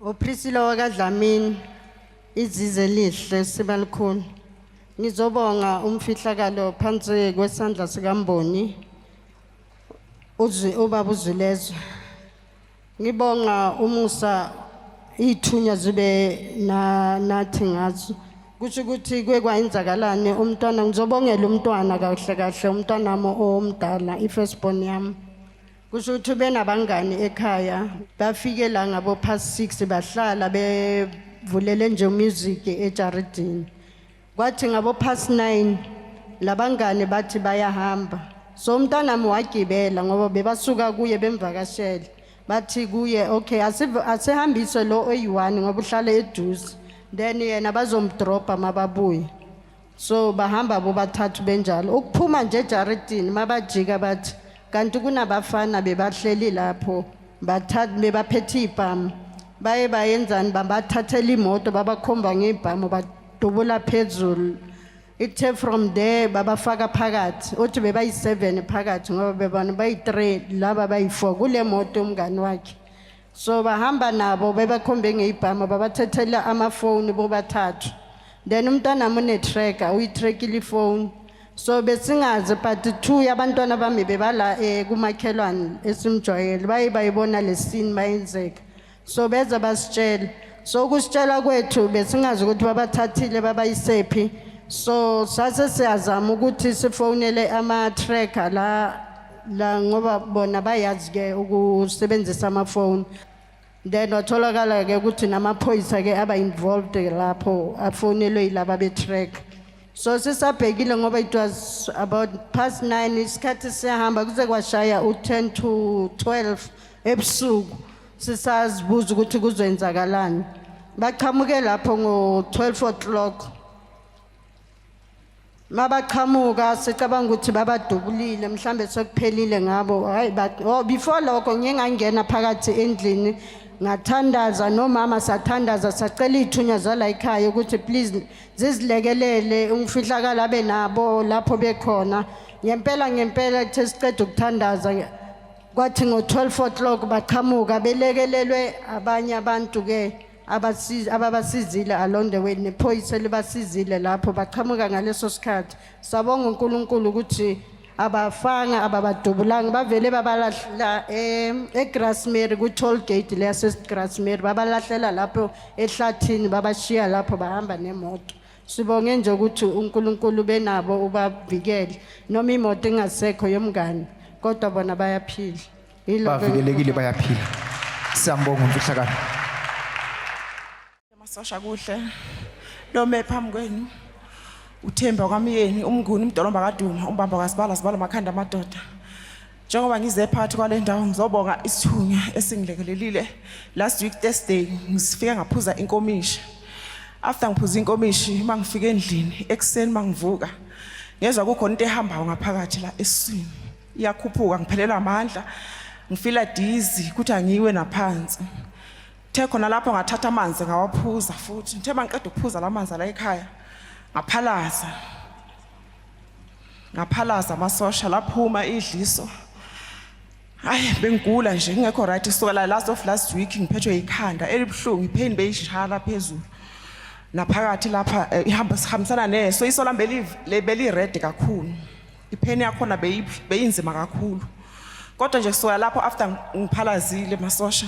Oprisilo wakadlamini izize lihle sibalikhulu. Ngizobonga umfihlakalo phansi kwesandla sikaMboni ubaba uZilezwe. Ngibonga umusa ithunya zibe nathi ngazo. Kusho ukuthi kwekwayenzakalane umntwana ngizobongela umntwana kahle kahle umntwana wami omdala ifirstborn yami. Kusho ukuthi benabangani ekhaya bafike la ngabo past 6 bahlala bevulele nje music ejaridini. Kwathi ngabo past 9 labangani bathi bayahamba. So umntanami wagibela ngoba bebasuka kuye bemvakashela. Bathi kuye okay asihambise lo oyi1 ngoba uhlala eduze. Then yena bazomdropa mababuye. So bahamba bobathathu benjalo. Ukuphuma nje ejaridini mabajika bathi kanti kunabafana bebahleli lapho bebaphethe ibhamu. Bayenzani babathathela imoto babakhomba ngebhamu badubula phezulu. Ithe from there babafaka phakathi. Uthi bebayi7 phakathi ngoba bebona bayi3 laba bayi4 kule moto umngani wakhe. So bahamba nabo bebakhombe ngebhamu babathethela amafoni bobathathu. Then umntana mune tracker uyitrackile ifone. So besingazi but 2 yabantwana bami bebala kumakhelwane esimjwayele bayibona lesini bayenzeka. So beza basitshela. So kusitshela kwethu besingazi ukuthi babathathile babayisephi. So sase siyazama ukuthi sifonele ama tracker la ngoba bona bayazi ke ukusebenzisa amafoni. Then watholakala ke ukuthi namaphoyisa ke aba involved lapho afonelwe yilaba be track. So sisabhekile ngoba it was about past 9 isikhathi siyahamba kuze kwashaya u10 to 12 ebusuku. Sisazibuza ukuthi kuzoyenzakalani. Baqhamuke lapho ngo12 o'clock. Mabaqhamuka sicabanga ukuthi babadubulile mhlambe sekuphelile ngabo. Hayi before lokho ngiyengangena phakathi endlini ngathandaza nomama sathandaza sacela ithunya zala ekhaya ukuthi please zizilekelele umfihlakala benabo lapho bekhona. Ngempela kuthe siceda ukuthandaza kwathi ngo12 o'clock baqhamuka belekelelwe abanye abantu ke ababasizile along the way nephoyisa libasizile lapho baqhamuka ngaleso sikhathi. Sabonga uNkulunkulu ukuthi abafanga ababadubulanga bavele babalahla eGrassmere ku toll gate leyase Grassmere babalahlela lapho ehlathini babashiya lapho bahamba nemoto. Sibonge nje ukuthi uNkulunkulu benabo ubavikele noma imoto ingasekho yomngani kodwa bona bayaphila. Bavikelekile bayaphila. Siyambonga umfihlakalo. Masosha kuhle nome phambi kwenu uThemba kwaMyeni umnguni umdolomba kaDuma umbamba kasibala makhanda amadoda. Njengoba ngize phakathi kwale ndawo ngizobonga isithunya esingilekelelile last week Thursday ngisifike ngaphuza inkomishi. After ngiphuza inkomishi mangifika endlini ekseni mangivuka ngezwe kukhona into ehambayo ngaphakathi la esiswini. Iyakhuphuka ngiphelela amandla ngifila dizzy kuthi angiwe naphansi. The khona lapho ngathatha amanzi ngawaphuza futhi. Ngithe mangiqeda ukuphuza lamanzi la ekhaya ngaphalaza amasosha laphuma idliso. Hayi bengigula nje ngekho right sokala last of last week ngiphethwe ikhanda elibhlungu ipain beyishala phezulu. Naphakathi lapha ihambisana neso iso lambe lebeli red kakhulu. Ipain yakhona beyinzima kakhulu. Kodwa nje soya lapho after ngiphalazile masosha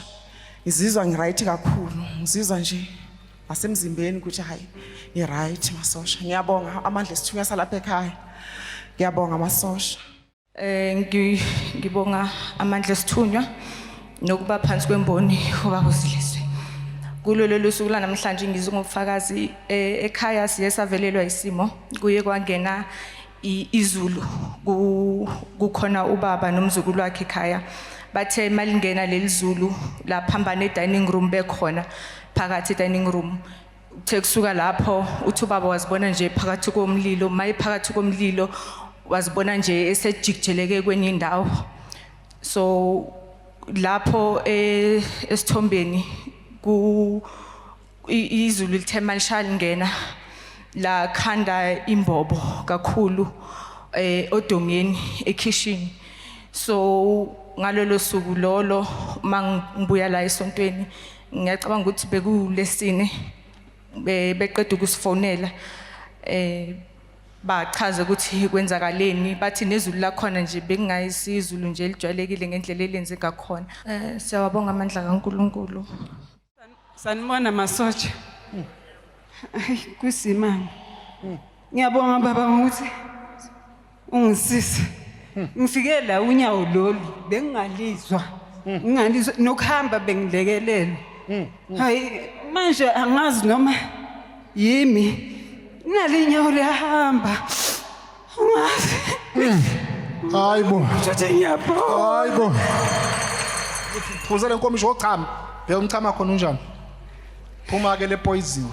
ngizizwa ngiright kakhulu. Ngizizwa nje asemzimbeni ukuthi hayi right masosha. Ngiyabonga amandla esithunya salapha ekhaya. Ngiyabonga masosha. Ngibonga amandla esithunywa nokuba phansi kwemboni ubaba uZilezwe. Kulolo lusuku lanamhlanje ngizongufakazi ekhaya siye savelelwa isimo kuye kwangena izulu kukhona ubaba nomzukulu wakhe ekhaya. Bathe malingena lelizulu laphambana edining room bekhona phakathi edining room. Kusuka lapho uthi ubaba wazibona nje phakathi komlilo phakathi komlilo wazibona nje esejikijeleke kwenye indawo. So lapho esithombeni izulu lithe malishaya lingena la khanda imbobo kakhulu odongeni ekitchen. So ngalolo suku lolo mangibuya la esontweni ngiyacabanga ukuthi bekulesine beqeda ukusifonela bachaza ukuthi kwenzakaleni bathi nezulu lakhona nje bekungayisizulu nje elijwayelekile ngendlela elenze ngakhona. Siyabonga amandla kaNkulunkulu. Sanibona masotsha. Ay kusimanga. Ngiyabonga baba ukuthi ungisise. Ngifike la unyawo lolu bengingalizwa. Ngingalizwa nokuhamba bengilekelela. Hayi manje angazi noma yimi nalinyawo liyahamba. Angazi. Hayibo. Tjhathe ngiyabonga. Hayibo. Phuza le nkomo izochama. Beyumchama khona unjani? Phuma ke le poison.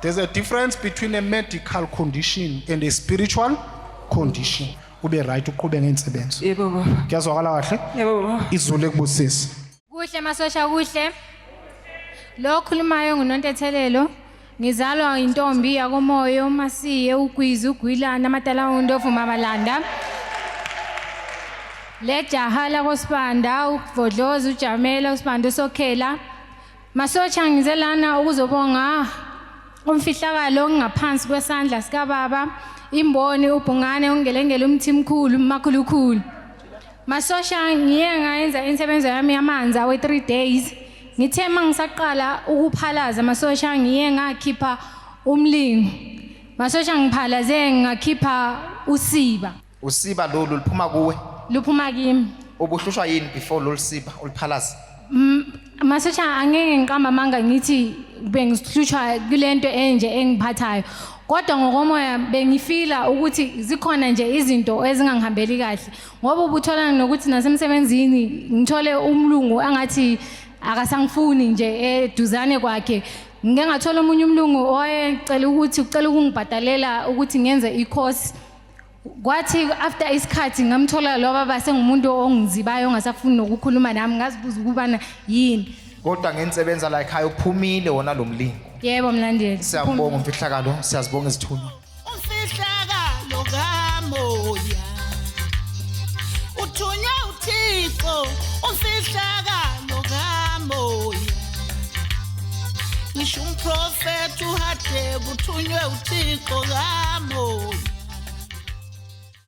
There's a difference between a medical condition and a spiritual condition. Ube right uqhube ngensebenzo. Yebo baba. Kuyazwakala kahle? Yebo baba. Izulu ekubusisa. Kuhle masosha kuhle. Lo khulumayo nguNontethelelo. Ngizalwa intombi yakomoya uMasiye uGwizi uGwilana amadala uNdovu Mabalanda. Le jaha la koSibanda uVodlozi uJamela uSibanda uSokhela. Masotsha ngizelana ukuzobonga umfihlakalo ongaphansi kwesandla sika baba imboni ubhungane ungelengele umthimkhulu umakhulukhulu. Masosha ngiye ngayenza insebenzo yami yamanzi awe 3 days. Ngithe mangisaqala ukuphalaza masosha ngiye ngakhipha umlingo. Masosha ngiphalaze ngakhipha usiba. Usiba lolu liphuma kuwe. Luphuma kimi. Ubuhlushwa yini before lolu siba uliphalaza? Masosha angeke ngiqamba manga ngithi bengihlushwa kulento enje engiphathayo. Kodwa ngokomoya bengifila ukuthi zikhona nje izinto ezingangihambeli kahle. Ngoba ubuthola nokuthi nasemsebenzini ngithole umlungu angathi akasangifuni nje eduzane kwakhe. Ngike ngathola umunye umlungu oyecela ukuthi ucela ukungibhadalela ukuthi ngenze i-course. Kwathi after isikhathi ngamthola lo baba sengumuntu ongizibayo ongasafuni nokukhuluma nami ngazibuza ukubana yini. Kodwa ngensebenza la ekhaya uphumile wona lo mlingo. Yebo mlandeli. Siyabonga umfihlakalo, siyazibonga izithunywa. Umfihlakalo kamoya. Uthunywa uThixo, umfihlakalo kamoya. Ngisho umprofeti uHadebe uthunywe uThixo kamoya.